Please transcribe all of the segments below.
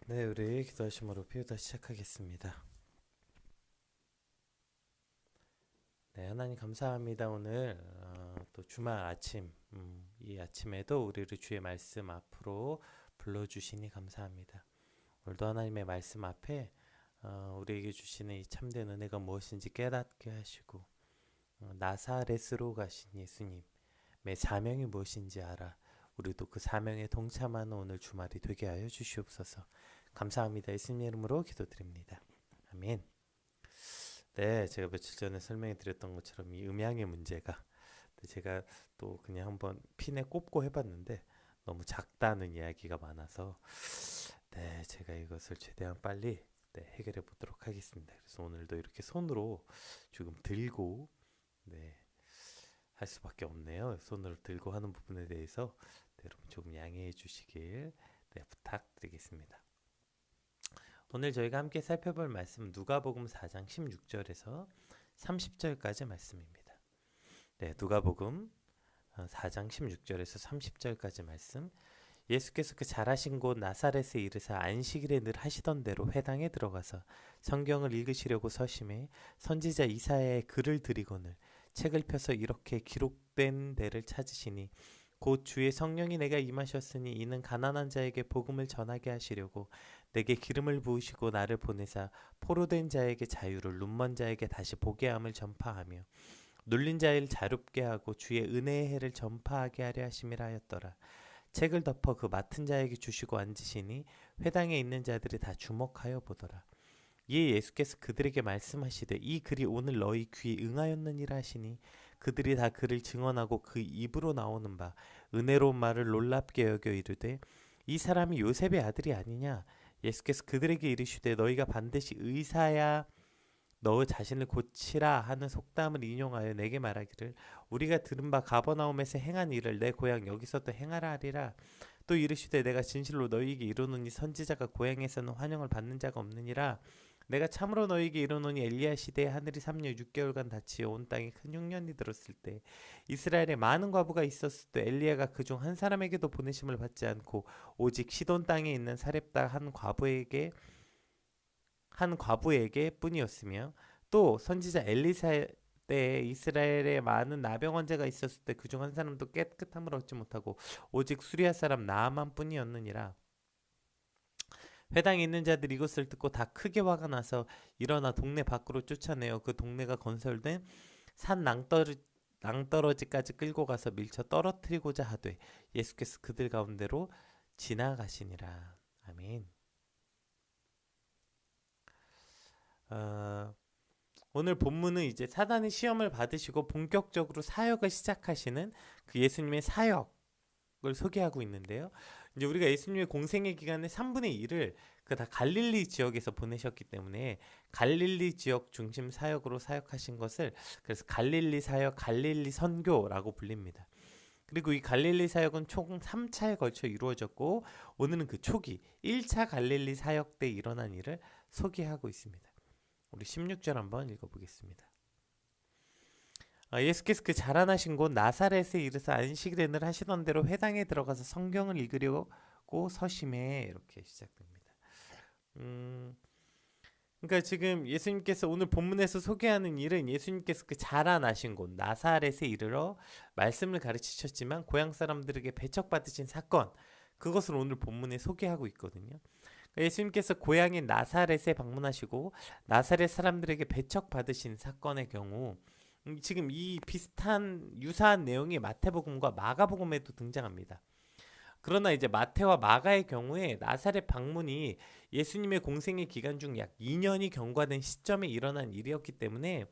네, 우리 기도하심으로 피우다 시작하겠습니다. 네, 하나님 감사합니다. 오늘 또 주말 아침, 이 아침에도 우리를 주의 말씀 앞으로 불러주시니 감사합니다. 오늘도 하나님의 말씀 앞에 우리에게 주시는 이 참된 은혜가 무엇인지 깨닫게 하시고 나사렛으로 가신 예수님의 사명이 무엇인지 알아 우리도 그 사명에 동참하는 오늘 주말이 되게 하여 주시옵소서. 감사합니다. 예수님 이름으로 기도드립니다. 아멘. 네, 제가 며칠 전에 설명해 드렸던 것처럼 이 음향의 문제가 제가 또 그냥 한번 핀에 꼽고 해봤는데 너무 작다는 이야기가 많아서 제가 이것을 최대한 빨리 해결해 보도록 하겠습니다. 그래서 오늘도 이렇게 손으로 조금 들고 할 수밖에 없네요. 손으로 들고 하는 부분에 대해서 여러분 조금 양해해 주시길 부탁드리겠습니다. 오늘 저희가 함께 살펴볼 말씀은 누가복음 4장 16절에서 30절까지 말씀입니다. 누가복음 4장 16절에서 30절까지 말씀. 예수께서 그 잘하신 곳 나사렛에 이르사 안식일에 늘 하시던 대로 회당에 들어가서 성경을 읽으시려고 서심해 선지자 이사야의 글을 들이거늘 책을 펴서 이렇게 기록된 데를 찾으시니 곧 주의 성령이 내가 임하셨으니 이는 가난한 자에게 복음을 전하게 하시려고 내게 기름을 부으시고 나를 보내사 포로된 자에게 자유를 눈먼 자에게 다시 보게 함을 전파하며 눌린 자를 자롭게 하고 주의 은혜의 해를 전파하게 하려 하심이라 하였더라. 책을 덮어 그 맡은 자에게 주시고 앉으시니 회당에 있는 자들이 다 주목하여 보더라. 이에 예수께서 그들에게 말씀하시되 이 글이 오늘 너희 귀에 응하였느니라 하시니 그들이 다 그를 증언하고 그 입으로 나오는 바 은혜로운 말을 놀랍게 여겨 이르되 이 사람이 요셉의 아들이 아니냐. 예수께서 그들에게 이르시되 너희가 반드시 의사야 너 자신을 고치라 하는 속담을 인용하여 내게 말하기를 우리가 들은 바 가버나움에서 행한 일을 내 고향 여기서도 행하라 하리라. 또 이르시되 내가 진실로 너희에게 이르노니 선지자가 고향에서는 환영을 받는 자가 없느니라. 내가 참으로 너희에게 이르노니 엘리야 시대에 하늘이 3년 6개월간 닫히어 온 땅에 큰 흉년이 들었을 때 이스라엘에 많은 과부가 있었을 때 엘리야가 그중 한 사람에게도 보내심을 받지 않고 오직 시돈 땅에 있는 사렙다 한 과부에게 뿐이었으며 또 선지자 엘리사 때 이스라엘에 많은 나병 환자가 있었을 때 그중 한 사람도 깨끗함을 얻지 못하고 오직 수리아 사람 나아만 뿐이었느니라. 회당에 있는 자들이 이것을 듣고 다 크게 화가 나서 일어나 동네 밖으로 쫓아내어 그 동네가 건설된 산 낭떠러지까지 끌고 가서 밀쳐 떨어뜨리고자 하되 예수께서 그들 가운데로 지나가시니라. 아멘. 오늘 본문은 이제 사단의 시험을 받으시고 본격적으로 사역을 시작하시는 그 예수님의 사역을 소개하고 있는데요. 이제 우리가 예수님의 공생의 기간의 3분의 1을 그 다 갈릴리 지역에서 보내셨기 때문에 갈릴리 지역 중심 사역으로 사역하신 것을 그래서 갈릴리 사역, 갈릴리 선교라고 불립니다. 그리고 이 갈릴리 사역은 총 3차에 걸쳐 이루어졌고 오늘은 그 초기 1차 갈릴리 사역 때 일어난 일을 소개하고 있습니다. 우리 16절 한번 읽어보겠습니다. 예수께서 그 자라나신 곳 나사렛에 이르사 안식일에 늘 하시던 대로 회당에 들어가서 성경을 읽으려고 서심해 이렇게 시작됩니다. 그러니까 지금 예수님께서 오늘 본문에서 소개하는 일은 예수님께서 그 자라나신 곳 나사렛에 이르러 말씀을 가르치셨지만 고향 사람들에게 배척받으신 사건 그것을 오늘 본문에 소개하고 있거든요. 예수님께서 고향인 나사렛에 방문하시고 나사렛 사람들에게 배척받으신 사건의 경우 지금 이 비슷한 유사한 내용이 마태복음과 마가복음에도 등장합니다. 그러나 이제 마태와 마가의 경우에 나사렛 방문이 예수님의 공생의 기간 중 약 2년이 경과된 시점에 일어난 일이었기 때문에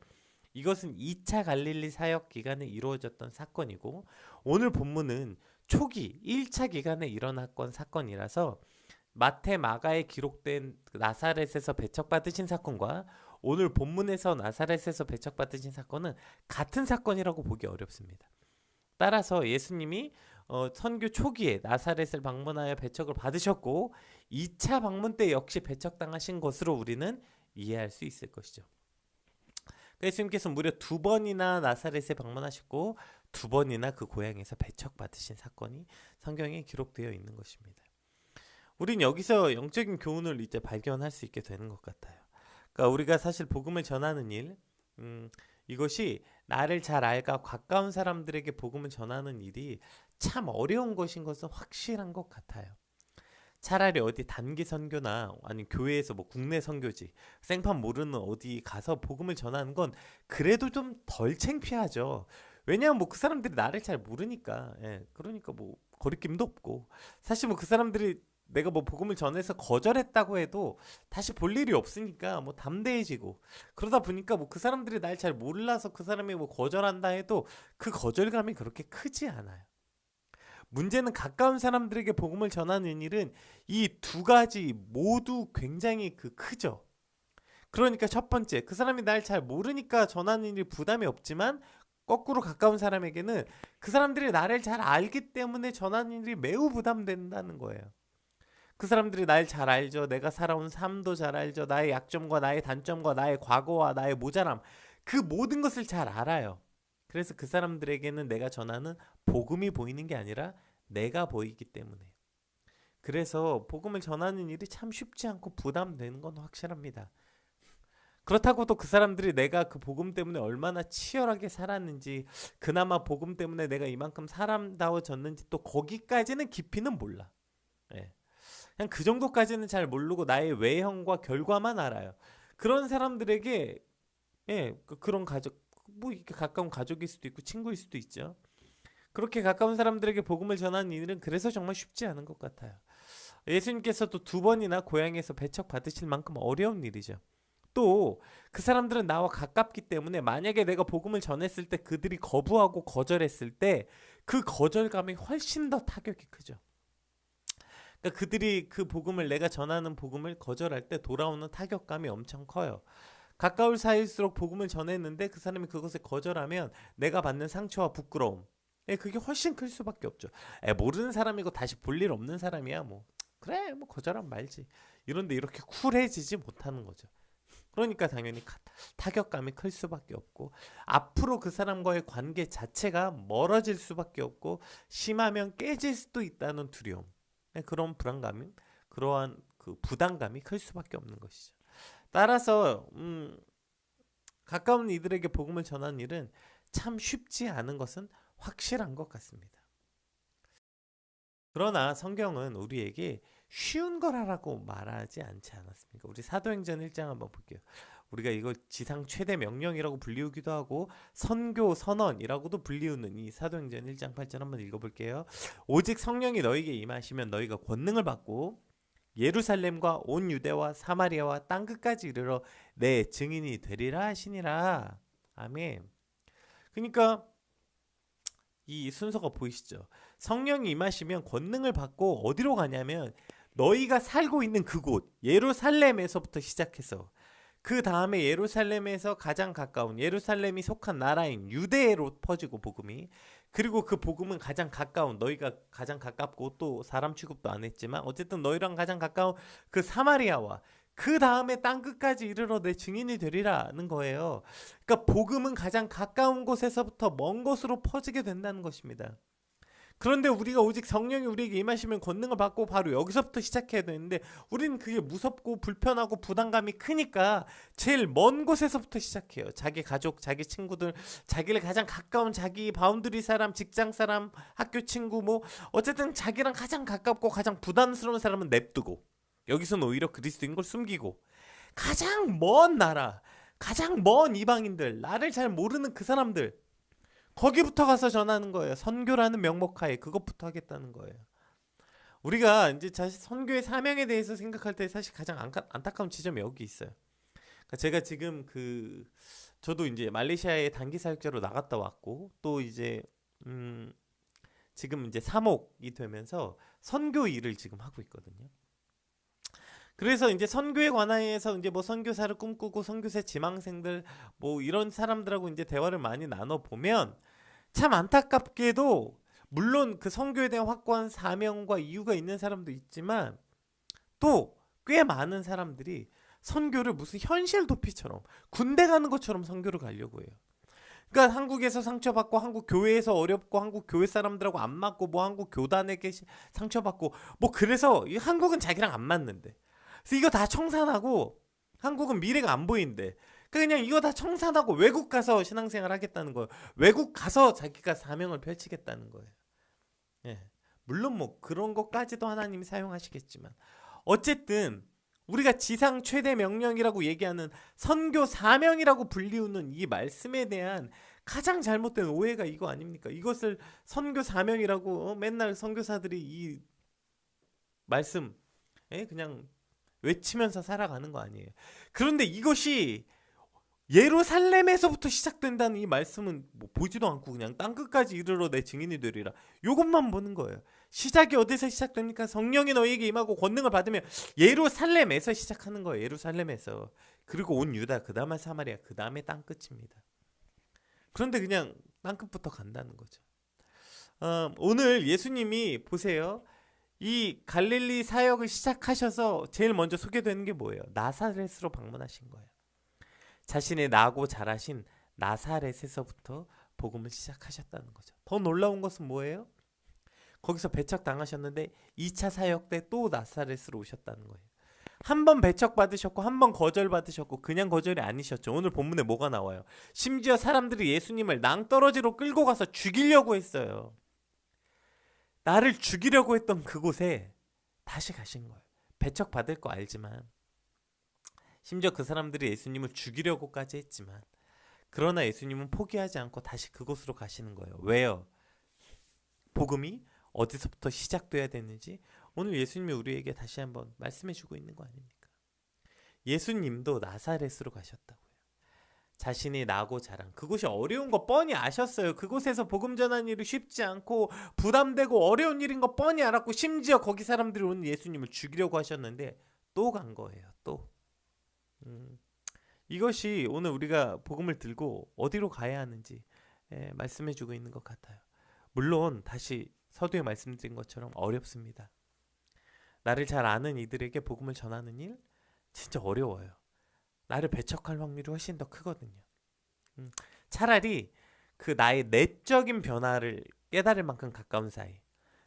이것은 2차 갈릴리 사역 기간에 이루어졌던 사건이고 오늘 본문은 초기 1차 기간에 일어났던 사건이라서 마태, 마가에 기록된 나사렛에서 배척받으신 사건과 오늘 본문에서 나사렛에서 배척받으신 사건은 같은 사건이라고 보기 어렵습니다. 따라서 예수님이 선교 초기에 나사렛을 방문하여 배척을 받으셨고 2차 방문 때 역시 배척당하신 것으로 우리는 이해할 수 있을 것이죠. 예수님께서 무려 2번이나 나사렛에 방문하셨고 2번이나 그 고향에서 배척받으신 사건이 성경에 기록되어 있는 것입니다. 우린 여기서 영적인 교훈을 이제 발견할 수 있게 되는 것 같아요. 그러니까 우리가 사실 복음을 전하는 일, 이것이 나를 잘 알까 가까운 사람들에게 복음을 전하는 일이 참 어려운 것인 것은 확실한 것 같아요. 차라리 어디 단기 선교나 아니 교회에서 뭐 국내 선교지 생판 모르는 어디 가서 복음을 전하는 건 그래도 좀 덜 창피하죠. 왜냐하면 뭐 그 사람들이 나를 잘 모르니까. 예, 그러니까 뭐 거리낌도 없고 사실 뭐 그 사람들이 내가 뭐 복음을 전해서 거절했다고 해도 다시 볼 일이 없으니까 뭐 담대해지고 그러다 보니까 뭐 그 사람들이 날 잘 몰라서 그 사람이 뭐 거절한다 해도 그 거절감이 그렇게 크지 않아요. 문제는 가까운 사람들에게 복음을 전하는 일은 이 두 가지 모두 굉장히 크죠. 그러니까 첫 번째, 그 사람이 날 잘 모르니까 전하는 일이 부담이 없지만 거꾸로 가까운 사람에게는 그 사람들이 나를 잘 알기 때문에 전하는 일이 매우 부담된다는 거예요. 그 사람들이 날 잘 알죠. 내가 살아온 삶도 잘 알죠. 나의 약점과 나의 단점과 나의 과거와 나의 모자람, 그 모든 것을 잘 알아요. 그래서 그 사람들에게는 내가 전하는 복음이 보이는 게 아니라 내가 보이기 때문에. 그래서 복음을 전하는 일이 참 쉽지 않고 부담되는 건 확실합니다. 그렇다고 또 그 사람들이 내가 그 복음 때문에 얼마나 치열하게 살았는지, 그나마 복음 때문에 내가 이만큼 사람다워졌는지 또 거기까지는 깊이는 몰라. 예. 그냥 그 정도까지는 잘 모르고 나의 외형과 결과만 알아요. 그런 사람들에게 그런 가족, 뭐 이렇게 가까운 가족일 수도 있고 친구일 수도 있죠. 그렇게 가까운 사람들에게 복음을 전하는 일은 그래서 정말 쉽지 않은 것 같아요. 예수님께서도 2번이나 고향에서 배척 받으실 만큼 어려운 일이죠. 또 그 사람들은 나와 가깝기 때문에 만약에 내가 복음을 전했을 때 그들이 거부하고 거절했을 때 그 거절감이 훨씬 더 타격이 크죠. 그러니까 그들이 그 복음을, 내가 전하는 복음을 거절할 때 돌아오는 타격감이 엄청 커요. 가까울 사이일수록 복음을 전했는데 그 사람이 그것을 거절하면 내가 받는 상처와 부끄러움, 그게 훨씬 클 수밖에 없죠. 모르는 사람이고 다시 볼 일 없는 사람이야 뭐 그래 뭐 거절하면 말지, 이런데 이렇게 쿨해지지 못하는 거죠. 그러니까 당연히 타격감이 클 수밖에 없고 앞으로 그 사람과의 관계 자체가 멀어질 수밖에 없고 심하면 깨질 수도 있다는 두려움, 그런 불안감이, 그러한 그 부담감이 클 수밖에 없는 것이죠. 따라서 가까운 이들에게 복음을 전하는 일은 참 쉽지 않은 것은 확실한 것 같습니다. 그러나 성경은 우리에게 쉬운 거라고 말하지 않지 않았습니까? 우리 사도행전 1장 한번 볼게요. 우리가 이걸 지상 최대 명령이라고 불리우기도 하고 선교 선언이라고도 불리우는 이 사도행전 1장 8절 한번 읽어볼게요. 오직 성령이 너에게 임하시면 너희가 권능을 받고 예루살렘과 온 유대와 사마리아와 땅끝까지 이르러 내 증인이 되리라 하시니라. 아멘. 그러니까 이 순서가 보이시죠? 성령이 임하시면 권능을 받고 어디로 가냐면 너희가 살고 있는 그곳 예루살렘에서부터 시작해서 그 다음에 예루살렘에서 가장 가까운 예루살렘이 속한 나라인 유대로 퍼지고 복음이, 그리고 그 복음은 가장 가까운, 너희가 가장 가깝고 또 사람 취급도 안 했지만 어쨌든 너희랑 가장 가까운 그 사마리아와 그 다음에 땅끝까지 이르러 내 증인이 되리라는 거예요. 그러니까 복음은 가장 가까운 곳에서부터 먼 곳으로 퍼지게 된다는 것입니다. 그런데 우리가 오직 성령이 우리에게 임하시면 권능을 받고 바로 여기서부터 시작해야 되는데 우리는 그게 무섭고 불편하고 부담감이 크니까 제일 먼 곳에서부터 시작해요. 자기 가족, 자기 친구들, 자기를 가장 가까운 자기 바운드리 사람, 직장 사람, 학교 친구, 뭐 어쨌든 자기랑 가장 가깝고 가장 부담스러운 사람은 냅두고 여기서는 오히려 그리스도인 걸 숨기고 가장 먼 나라, 가장 먼 이방인들, 나를 잘 모르는 그 사람들, 거기부터 가서 전하는 거예요. 선교라는 명목하에 그것부터 하겠다는 거예요. 우리가 이제 사실 선교의 사명에 대해서 생각할 때 사실 가장 안타까운 지점이 여기 있어요. 그러니까 제가 지금 저도 이제 말레이시아에 단기 사역자로 나갔다 왔고 또 이제 지금 이제 사목이 되면서 선교 일을 지금 하고 있거든요. 그래서 이제 선교에 관해서 이제 뭐 선교사를 꿈꾸고 선교사 지망생들 뭐 이런 사람들하고 이제 대화를 많이 나눠 보면 참 안타깝게도 물론 그 선교에 대한 확고한 사명과 이유가 있는 사람도 있지만 또 꽤 많은 사람들이 선교를 무슨 현실 도피처럼 군대 가는 것처럼 선교를 가려고 해요. 그러니까 한국에서 상처받고 한국 교회에서 어렵고 한국 교회 사람들하고 안 맞고 뭐 한국 교단에게 상처받고 뭐 그래서 이 한국은 자기랑 안 맞는데. 그래서 이거 다 청산하고 한국은 미래가 안 보이는데. 그러니까 그냥 이거 다 청산하고 외국 가서 신앙생활 하겠다는 거예요. 외국 가서 자기가 사명을 펼치겠다는 거예요. 예. 물론 뭐 그런 것까지도 하나님이 사용하시겠지만 어쨌든 우리가 지상 최대 명령이라고 얘기하는 선교 사명이라고 불리우는 이 말씀에 대한 가장 잘못된 오해가 이거 아닙니까? 이것을 선교 사명이라고 맨날 선교사들이 이 말씀에 그냥 외치면서 살아가는 거 아니에요. 그런데 이것이 예루살렘에서부터 시작된다는 이 말씀은 뭐 보지도 않고 그냥 땅끝까지 이르러 내 증인이 되리라. 요것만 보는 거예요. 시작이 어디서 시작됩니까? 성령이 너희에게 임하고 권능을 받으면 예루살렘에서 시작하는 거예요. 예루살렘에서. 그리고 온 유다, 그 다음에 사마리아, 그 다음에 땅끝입니다. 그런데 그냥 땅끝부터 간다는 거죠. 오늘 예수님이 보세요. 이 갈릴리 사역을 시작하셔서 제일 먼저 소개되는 게 뭐예요? 나사렛으로 방문하신 거예요. 자신의 나고 자라신 나사렛에서부터 복음을 시작하셨다는 거죠. 더 놀라운 것은 뭐예요? 거기서 배척당하셨는데 2차 사역 때 또 나사렛으로 오셨다는 거예요. 한 번 배척받으셨고 한 번 거절받으셨고 그냥 거절이 아니셨죠. 오늘 본문에 뭐가 나와요? 심지어 사람들이 예수님을 낭떠러지로 끌고 가서 죽이려고 했어요. 나를 죽이려고 했던 그곳에 다시 가신 거예요. 배척받을 거 알지만 심지어 그 사람들이 예수님을 죽이려고까지 했지만 그러나 예수님은 포기하지 않고 다시 그곳으로 가시는 거예요. 왜요? 복음이 어디서부터 시작돼야 되는지 오늘 예수님이 우리에게 다시 한번 말씀해 주고 있는 거 아닙니까? 예수님도 나사렛으로 가셨다고요. 자신이 나고 자란 그곳이 어려운 거 뻔히 아셨어요. 그곳에서 복음 전하는 일이 쉽지 않고 부담되고 어려운 일인 거 뻔히 알았고 심지어 거기 사람들이 오늘 예수님을 죽이려고 하셨는데 또 간 거예요. 또. 이것이 오늘 우리가 복음을 들고 어디로 가야 하는지 말씀해 주고 있는 것 같아요. 물론 다시 서두에 말씀드린 것처럼 어렵습니다. 나를 잘 아는 이들에게 복음을 전하는 일 진짜 어려워요. 나를 배척할 확률이 훨씬 더 크거든요. 차라리 그 나의 내적인 변화를 깨달을 만큼 가까운 사이.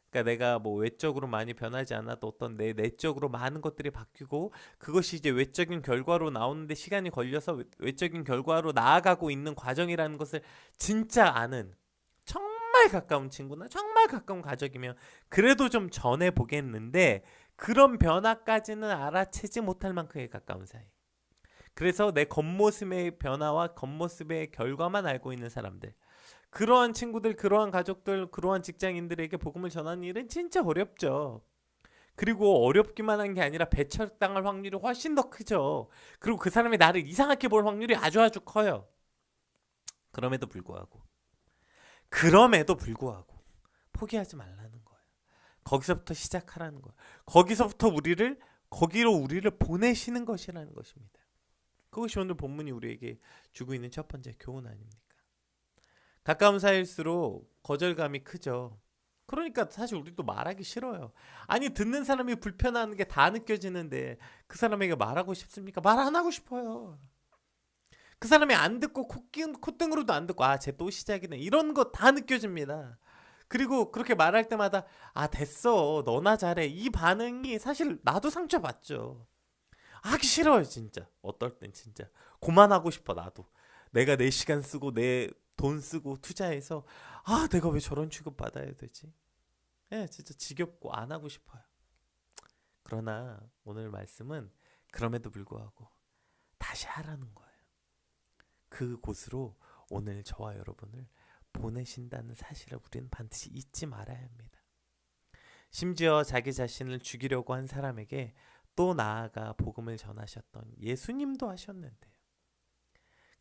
그러니까 내가 뭐 외적으로 많이 변하지 않아도 어떤 내 내적으로 많은 것들이 바뀌고 그것이 이제 외적인 결과로 나오는데 시간이 걸려서 외적인 결과로 나아가고 있는 과정이라는 것을 진짜 아는 정말 가까운 친구나 정말 가까운 가족이면 그래도 좀 전해 보겠는데 그런 변화까지는 알아채지 못할 만큼의 가까운 사이. 그래서 내 겉모습의 변화와 겉모습의 결과만 알고 있는 사람들, 그러한 친구들, 그러한 가족들, 그러한 직장인들에게 복음을 전하는 일은 진짜 어렵죠. 그리고 어렵기만 한 게 아니라 배척당할 확률이 훨씬 더 크죠. 그리고 그 사람이 나를 이상하게 볼 확률이 아주 커요. 그럼에도 불구하고 포기하지 말라는 거예요. 거기서부터 시작하라는 거예요. 거기로 우리를 보내시는 것이라는 것입니다. 그것이 오늘 본문이 우리에게 주고 있는 첫 번째 교훈 아닙니까? 가까운 사이일수록 거절감이 크죠. 그러니까 사실 우리도 말하기 싫어요. 아니 듣는 사람이 불편한 게 다 느껴지는데 그 사람에게 말하고 싶습니까? 말 안 하고 싶어요. 그 사람이 안 듣고 콧등으로도 안 듣고 쟤 또 시작이네 이런 거 다 느껴집니다. 그리고 그렇게 말할 때마다 됐어 너나 잘해 이 반응이 사실 나도 상처받죠. 하기 싫어요 진짜. 어떨 땐 진짜 그만하고 싶어. 나도 내가 내 시간 쓰고 내 돈 쓰고 투자해서 내가 왜 저런 취급 받아야 되지? 진짜 지겹고 안 하고 싶어요. 그러나 오늘 말씀은 그럼에도 불구하고 다시 하라는 거예요. 그곳으로 오늘 저와 여러분을 보내신다는 사실을 우리는 반드시 잊지 말아야 합니다. 심지어 자기 자신을 죽이려고 한 사람에게 또 나아가 복음을 전하셨던 예수님도 하셨는데요.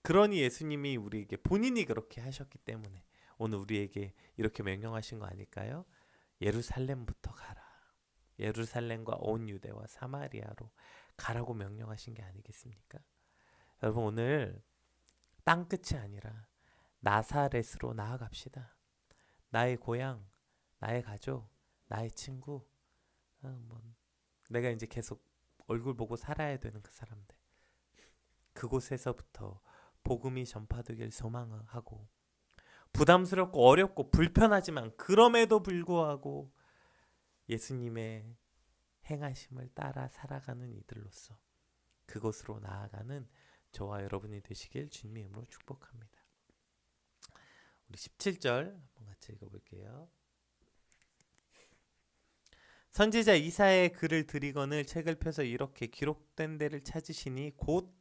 그러니 예수님이 우리에게 본인이 그렇게 하셨기 때문에 오늘 우리에게 이렇게 명령하신 거 아닐까요? 예루살렘부터 가라. 예루살렘과 온 유대와 사마리아로 가라고 명령하신 게 아니겠습니까? 여러분 오늘 땅끝이 아니라 나사렛으로 나아갑시다. 나의 고향, 나의 가족, 나의 친구, 내가 이제 계속 얼굴 보고 살아야 되는 그 사람들. 그곳에서부터 복음이 전파되길 소망하고 부담스럽고 어렵고 불편하지만 그럼에도 불구하고 예수님의 행하심을 따라 살아가는 이들로서 그곳으로 나아가는 저와 여러분이 되시길 주님의 이름으로 축복합니다. 우리 17절 한번 같이 읽어볼게요. 선지자 이사야의 글을 들이거늘 책을 펴서 이렇게 기록된 데를 찾으시니 곧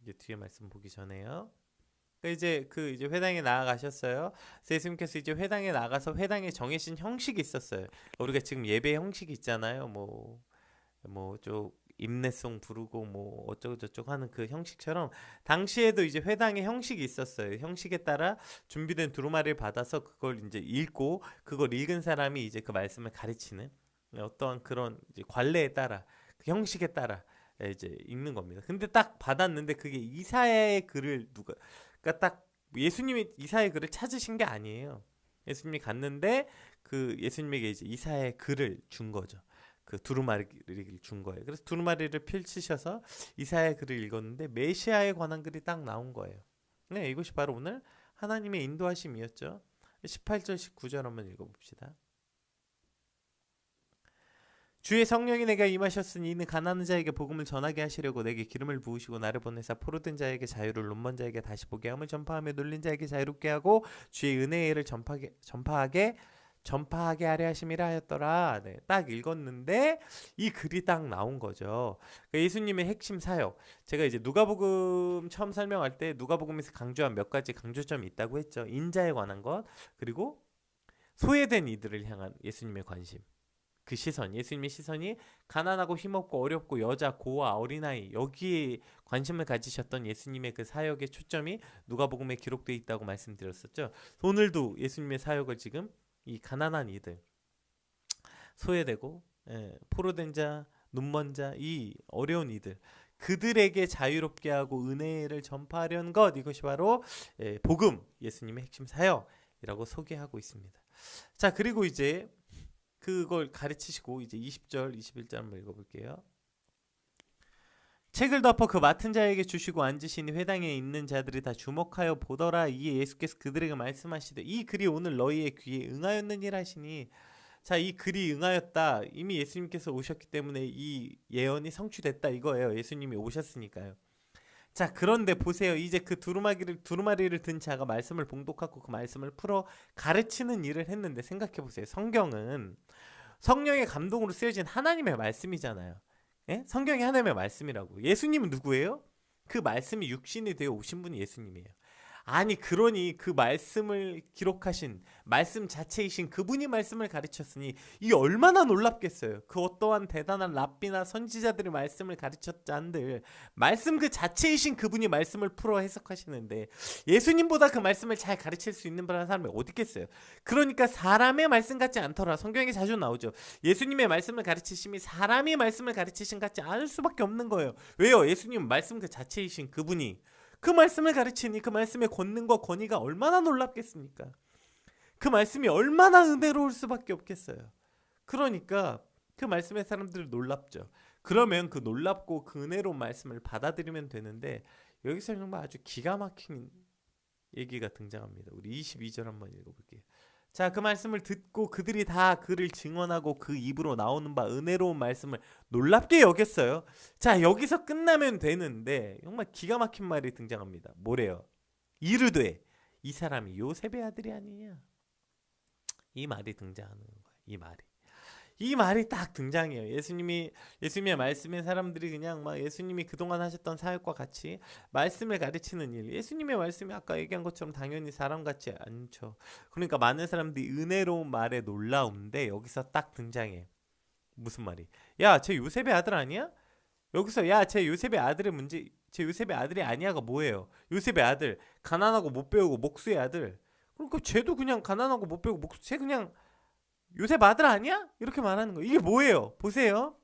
이제 뒤에 말씀 보기 전에요. 이제 회당에 나아가셨어요. 예수님께서 이제 회당에 나가서 회당에 정해진 형식이 있었어요. 우리가 지금 예배 형식이 있잖아요. 좀 임내송 부르고 뭐 어쩌고 저쩌고 하는 그 형식처럼 당시에도 이제 회당의 형식이 있었어요. 형식에 따라 준비된 두루마리를 받아서 그걸 이제 읽고 그걸 읽은 사람이 이제 그 말씀을 가르치는 어떠한 그런 이제 관례에 따라 그 형식에 따라 이제 읽는 겁니다. 근데 딱 받았는데 그게 이사야의 글을 그러니까 딱 예수님이 이사야의 글을 찾으신 게 아니에요. 예수님이 갔는데 그 예수님에게 이제 이사야의 글을 준 거죠. 그 두루마리를 준 거예요. 그래서 두루마리를 펼치셔서 이사야의 글을 읽었는데 메시아에 관한 글이 딱 나온 거예요. 네, 이것이 바로 오늘 하나님의 인도하심이었죠. 18절 19절 한번 읽어봅시다. 주의 성령이 내가 임하셨으니 이는 가난한 자에게 복음을 전하게 하시려고 내게 기름을 부으시고 나를 보내사 포로된 자에게 자유를 눈먼 자에게 다시 보게 함을 전파하며 눌린 자에게 자유롭게 하고 주의 은혜의 일을 전파하게 하려 하심이라 하였더라. 네, 딱 읽었는데 이 글이 딱 나온 거죠. 그러니까 예수님의 핵심 사역. 제가 이제 누가복음 처음 설명할 때 누가복음에서 강조한 몇 가지 강조점이 있다고 했죠. 인자에 관한 것, 그리고 소외된 이들을 향한 예수님의 관심. 그 시선, 예수님의 시선이 가난하고 힘없고 어렵고 여자, 고아, 어린아이 여기에 관심을 가지셨던 예수님의 그 사역의 초점이 누가복음에 기록되어 있다고 말씀드렸었죠. 오늘도 예수님의 사역을 지금 이 가난한 이들, 소외되고 포로된 자, 눈먼 자, 이 어려운 이들, 그들에게 자유롭게 하고 은혜를 전파하려는 것, 이것이 바로 복음, 예수님의 핵심 사역이라고 소개하고 있습니다. 자, 그리고 이제 그걸 가르치시고 이제 20절, 21절 한번 읽어볼게요. 책을 덮어 그 맡은 자에게 주시고 앉으시니 회당에 있는 자들이 다 주목하여 보더라. 이에 예수께서 그들에게 말씀하시되 이 글이 오늘 너희의 귀에 응하였느니라 하시니, 자, 이 글이 응하였다. 이미 예수님께서 오셨기 때문에 이 예언이 성취됐다 이거예요. 예수님이 오셨으니까요. 자, 그런데 보세요. 이제 그 두루마리를 든 자가 말씀을 봉독하고 그 말씀을 풀어 가르치는 일을 했는데, 생각해 보세요. 성경은 성령의 감동으로 쓰여진 하나님의 말씀이잖아요. 예? 성경이 하나님의 말씀이라고. 예수님은 누구예요? 그 말씀이 육신이 되어 오신 분이 예수님이에요. 아니, 그러니 그 말씀을 기록하신 말씀 자체이신 그분이 말씀을 가르쳤으니 이게 얼마나 놀랍겠어요. 그 어떠한 대단한 랍비나 선지자들의 말씀을 가르쳤자 한들 말씀 그 자체이신 그분이 말씀을 풀어 해석하시는데 예수님보다 그 말씀을 잘 가르칠 수 있는 사람이 어디 있겠어요. 그러니까 사람의 말씀 같지 않더라. 성경에 자주 나오죠. 예수님의 말씀을 가르치심이 사람이 말씀을 가르치신 같지 않을 수밖에 없는 거예요. 왜요? 예수님은 말씀 그 자체이신 그분이 그 말씀을 가르치니 그 말씀의 권능과 권위가 얼마나 놀랍겠습니까? 그 말씀이 얼마나 은혜로울 수밖에 없겠어요. 그러니까 그 말씀의 사람들 놀랍죠. 그러면 그 놀랍고 그 은혜로운 말씀을 받아들이면 되는데, 여기서 정말 아주 기가 막힌 얘기가 등장합니다. 우리 22절 한번 읽어볼게요. 자, 그 말씀을 듣고 그들이 다 그를 증언하고 그 입으로 나오는 바 은혜로운 말씀을 놀랍게 여겼어요. 자, 여기서 끝나면 되는데 정말 기가 막힌 말이 등장합니다. 뭐래요? 이르되 이 사람이 요셉의 아들이 아니냐. 이 말이 등장하는 거예요. 이 말이 딱 등장해요. 예수님의 말씀인 사람들이 그냥 막 예수님이 그동안 하셨던 사역과 같이 말씀을 가르치는 일. 예수님의 말씀이 아까 얘기한 것처럼 당연히 사람 같지 않죠. 그러니까 많은 사람들이 은혜로운 말에 놀라운데 여기서 딱 등장해. 무슨 말이? 야, 쟤 요셉의 아들 아니야? 여기서 야, 쟤 요셉의 아들의 문제, 쟤 요셉의 아들이 아니야가 뭐예요? 요셉의 아들, 가난하고 못 배우고 목수의 아들. 그러니까 쟤도 그냥 가난하고 못 배우고 목수, 쟤 그냥 요셉 아들 아니야? 이렇게 말하는 거예요. 이게 뭐예요? 보세요.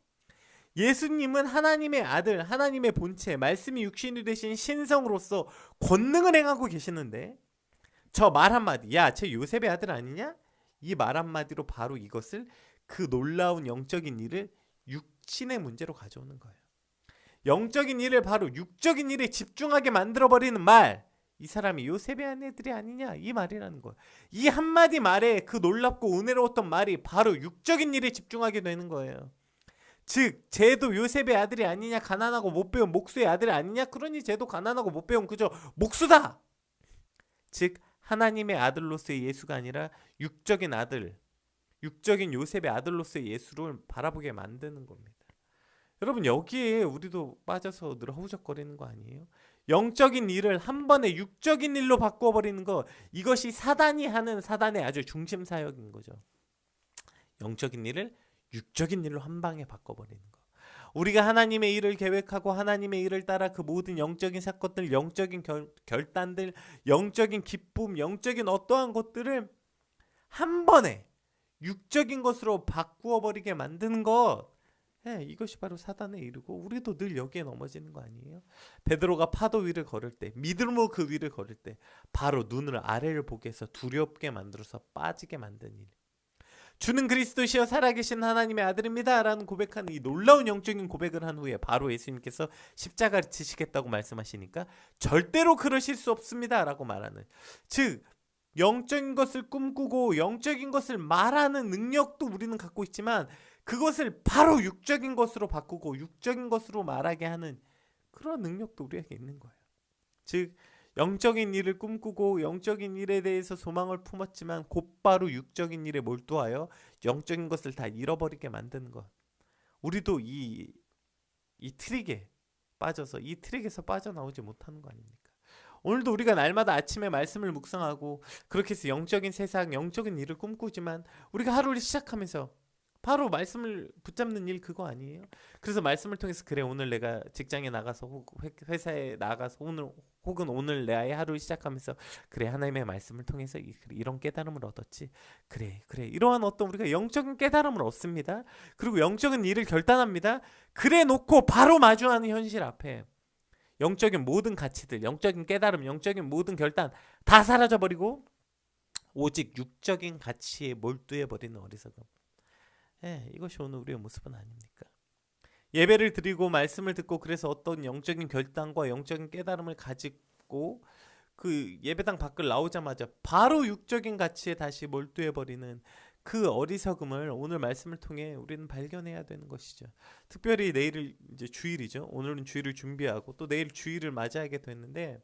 예수님은 하나님의 아들, 하나님의 본체, 말씀이 육신이 되신 신성으로서 권능을 행하고 계시는데 저 말 한마디, 야, 쟤 요셉의 아들 아니냐? 이 말 한마디로 바로 이것을, 그 놀라운 영적인 일을 육신의 문제로 가져오는 거예요. 영적인 일을 바로 육적인 일에 집중하게 만들어버리는 말, 이 사람이 요셉의 아내들이 아니냐 이 말이라는 거예요. 이 한마디 말에 그 놀랍고 은혜로웠던 말이 바로 육적인 일에 집중하게 되는 거예요. 즉 쟤도 요셉의 아들이 아니냐, 가난하고 못 배운 목수의 아들이 아니냐, 그러니 쟤도 가난하고 못 배운 그저 목수다. 즉 하나님의 아들로서의 예수가 아니라 육적인 아들, 육적인 요셉의 아들로서의 예수를 바라보게 만드는 겁니다. 여러분 여기에 우리도 빠져서 늘 허우적거리는 거 아니에요? 영적인 일을 한 번에 육적인 일로 바꿔버리는 거, 이것이 사단이 하는 사단의 아주 중심 사역인 거죠. 영적인 일을 육적인 일로 한 방에 바꿔버리는 거. 우리가 하나님의 일을 계획하고 하나님의 일을 따라 그 모든 영적인 사건들, 영적인 결단들, 영적인 기쁨, 영적인 어떠한 것들을 한 번에 육적인 것으로 바꾸어버리게 만드는 것, 이것이 바로 사단의 일이고 우리도 늘 여기에 넘어지는 거 아니에요? 베드로가 파도 위를 걸을 때, 믿음으로 그 위를 걸을 때 바로 눈을 아래를 보게 해서 두렵게 만들어서 빠지게 만든 일. 주는 그리스도시여 살아계신 하나님의 아들입니다 라는 고백하는 이 놀라운 영적인 고백을 한 후에 바로 예수님께서 십자가를 지시겠다고 말씀하시니까 절대로 그러실 수 없습니다 라고 말하는, 즉 영적인 것을 꿈꾸고 영적인 것을 말하는 능력도 우리는 갖고 있지만 그것을 바로 육적인 것으로 바꾸고 육적인 것으로 말하게 하는 그런 능력도 우리에게 있는 거예요. 즉 영적인 일을 꿈꾸고 영적인 일에 대해서 소망을 품었지만 곧바로 육적인 일에 몰두하여 영적인 것을 다 잃어버리게 만드는 것. 우리도 이 트릭에 빠져서 이 트릭에서 빠져나오지 못하는 거 아닙니까? 오늘도 우리가 날마다 아침에 말씀을 묵상하고 그렇게 해서 영적인 세상, 영적인 일을 꿈꾸지만 우리가 하루를 시작하면서 바로 말씀을 붙잡는 일 그거 아니에요? 그래서 말씀을 통해서 그래 오늘 내가 직장에 나가서 회사에 나가서 혹은 오늘 내 아이의 하루를 시작하면서 그래 하나님의 말씀을 통해서 이런 깨달음을 얻었지. 그래 이러한 어떤 우리가 영적인 깨달음을 얻습니다. 그리고 영적인 일을 결단합니다. 그래 놓고 바로 마주하는 현실 앞에 영적인 모든 가치들, 영적인 깨달음, 영적인 모든 결단 다 사라져버리고 오직 육적인 가치에 몰두해버리는 어리석음. 이것이 오늘 우리의 모습은 아닙니까? 예배를 드리고 말씀을 듣고 그래서 어떤 영적인 결단과 영적인 깨달음을 가지고 그 예배당 밖을 나오자마자 바로 육적인 가치에 다시 몰두해버리는 그 어리석음을 오늘 말씀을 통해 우리는 발견해야 되는 것이죠. 특별히 내일은 이제 주일이죠. 오늘은 주일을 준비하고 또 내일 주일을 맞이하게 됐는데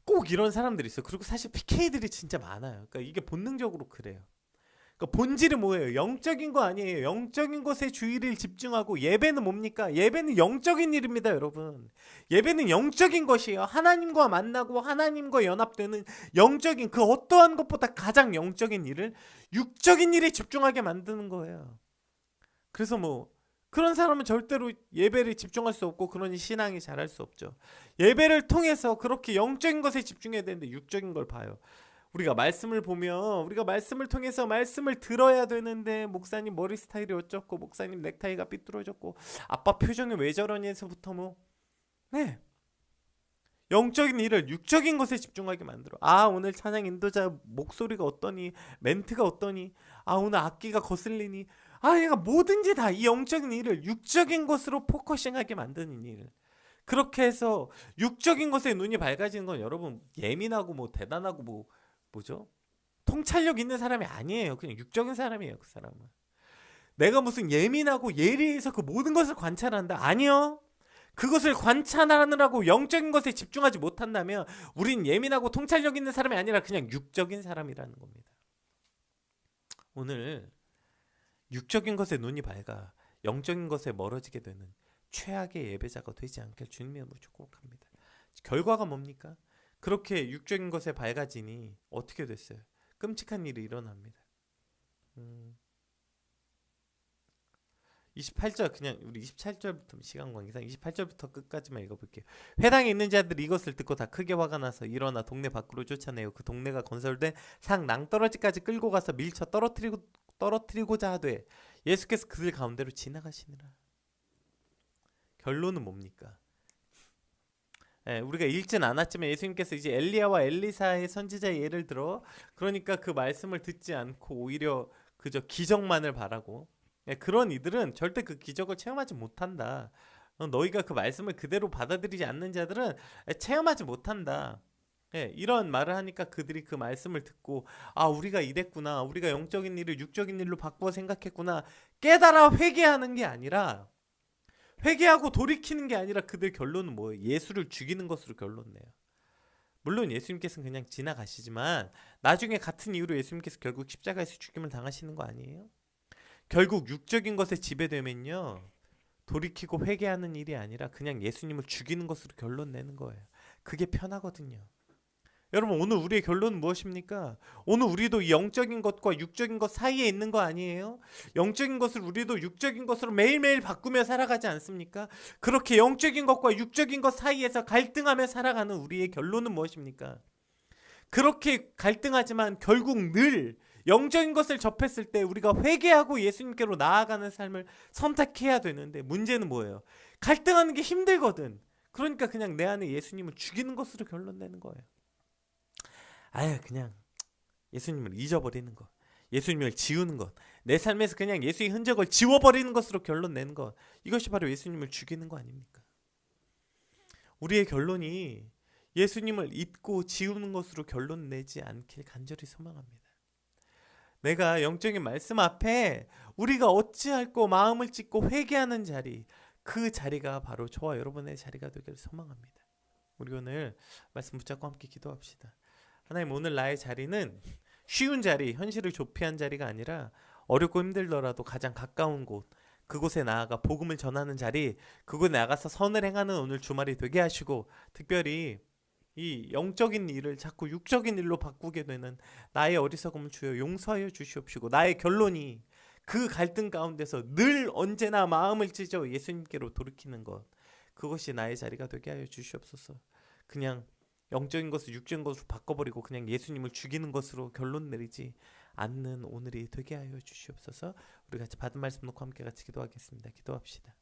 꼭 이런 사람들이 있어요. 그리고 사실 PK들이 진짜 많아요. 그러니까 이게 본능적으로 그래요. 그러니까 본질은 뭐예요? 영적인 거 아니에요. 영적인 것에 주의를 집중하고 예배는 뭡니까? 예배는 영적인 일입니다, 여러분. 예배는 영적인 것이에요. 하나님과 만나고 하나님과 연합되는 영적인 그 어떠한 것보다 가장 영적인 일을 육적인 일에 집중하게 만드는 거예요. 그래서 그런 사람은 절대로 예배를 집중할 수 없고 그러니 신앙이 자랄 수 없죠. 예배를 통해서 그렇게 영적인 것에 집중해야 되는데 육적인 걸 봐요. 우리가 말씀을 보면 우리가 말씀을 통해서 말씀을 들어야 되는데 목사님 머리 스타일이 어쩌고 목사님 넥타이가 삐뚤어졌고 아빠 표정이 왜 저러니에서부터 영적인 일을 육적인 것에 집중하게 만들어. 오늘 찬양 인도자 목소리가 어떠니, 멘트가 어떠니, 오늘 악기가 거슬리니, 얘가 뭐든지 다 이 영적인 일을 육적인 것으로 포커싱하게 만드는 일. 그렇게 해서 육적인 것에 눈이 밝아지는 건 여러분 예민하고 대단하고 뭐죠? 통찰력 있는 사람이 아니에요. 그냥 육적인 사람이에요. 그 사람은. 내가 무슨 예민하고 예리해서 그 모든 것을 관찰한다? 아니요. 그것을 관찰하느라고 영적인 것에 집중하지 못한다면 우린 예민하고 통찰력 있는 사람이 아니라 그냥 육적인 사람이라는 겁니다. 오늘 육적인 것에 눈이 밝아 영적인 것에 멀어지게 되는 최악의 예배자가 되지 않길 주님의 축복합니다. 결과가 뭡니까? 그렇게 육적인 것에 밝아지니 어떻게 됐어요? 끔찍한 일이 일어납니다. 28절 그냥 우리 27절부터 시간 관계상 28절부터 끝까지만 읽어볼게요. 회당에 있는 자들이 이것을 듣고 다 크게 화가 나서 일어나 동네 밖으로 쫓아내요. 그 동네가 건설된 상 낭떠러지까지 끌고 가서 밀쳐 떨어뜨리고자 하되 예수께서 그들 가운데로 지나가시니라. 결론은 뭡니까? 우리가 읽진 않았지만 예수님께서 이제 엘리야와 엘리사의 선지자의 예를 들어 그러니까 그 말씀을 듣지 않고 오히려 그저 기적만을 바라고 그런 이들은 절대 그 기적을 체험하지 못한다. 너희가 그 말씀을 그대로 받아들이지 않는 자들은 체험하지 못한다. 예, 이런 말을 하니까 그들이 그 말씀을 듣고 아 우리가 이랬구나, 우리가 영적인 일을 육적인 일로 바꾸어 생각했구나 깨달아 회개하는 게 아니라, 회개하고 돌이키는 게 아니라 그들 결론은 뭐예요? 예수를 죽이는 것으로 결론 내요. 물론 예수님께서는 그냥 지나가시지만 나중에 같은 이유로 예수님께서 결국 십자가에서 죽임을 당하시는 거 아니에요? 결국 육적인 것에 지배되면요, 돌이키고 회개하는 일이 아니라 그냥 예수님을 죽이는 것으로 결론 내는 거예요. 그게 편하거든요. 여러분, 오늘 우리의 결론은 무엇입니까? 오늘 우리도 영적인 것과 육적인 것 사이에 있는 거 아니에요? 영적인 것을 우리도 육적인 것으로 매일매일 바꾸며 살아가지 않습니까? 그렇게 영적인 것과 육적인 것 사이에서 갈등하며 살아가는 우리의 결론은 무엇입니까? 그렇게 갈등하지만 결국 늘 영적인 것을 접했을 때 우리가 회개하고 예수님께로 나아가는 삶을 선택해야 되는데, 문제는 뭐예요? 갈등하는 게 힘들거든. 그러니까 그냥 내 안에 예수님을 죽이는 것으로 결론 내는 거예요. 아유, 그냥 예수님을 잊어버리는 것, 예수님을 지우는 것, 내 삶에서 그냥 예수의 흔적을 지워버리는 것으로 결론 내는 것, 이것이 바로 예수님을 죽이는 거 아닙니까? 우리의 결론이 예수님을 잊고 지우는 것으로 결론 내지 않길 간절히 소망합니다. 내가 영적인 말씀 앞에 우리가 어찌할꼬 마음을 찢고 회개하는 자리, 그 자리가 바로 저와 여러분의 자리가 되기를 소망합니다. 우리 오늘 말씀 붙잡고 함께 기도합시다. 하나님, 오늘 나의 자리는 쉬운 자리, 현실을 조피한 자리가 아니라 어렵고 힘들더라도 가장 가까운 곳, 그곳에 나아가 복음을 전하는 자리, 그곳에 나가서 선을 행하는 오늘 주말이 되게 하시고, 특별히 이 영적인 일을 자꾸 육적인 일로 바꾸게 되는 나의 어리석음을 주여 용서하여 주시옵시고, 나의 결론이 그 갈등 가운데서 늘 언제나 마음을 찢어 예수님께로 돌이키는 것, 그것이 나의 자리가 되게 하여 주시옵소서. 그냥 영적인 것을 육적인 것으로 바꿔버리고 그냥 예수님을 죽이는 것으로 결론 내리지 않는 오늘이 되게 하여 주시옵소서. 우리 같이 받은 말씀 놓고 함께 같이 기도하겠습니다. 기도합시다.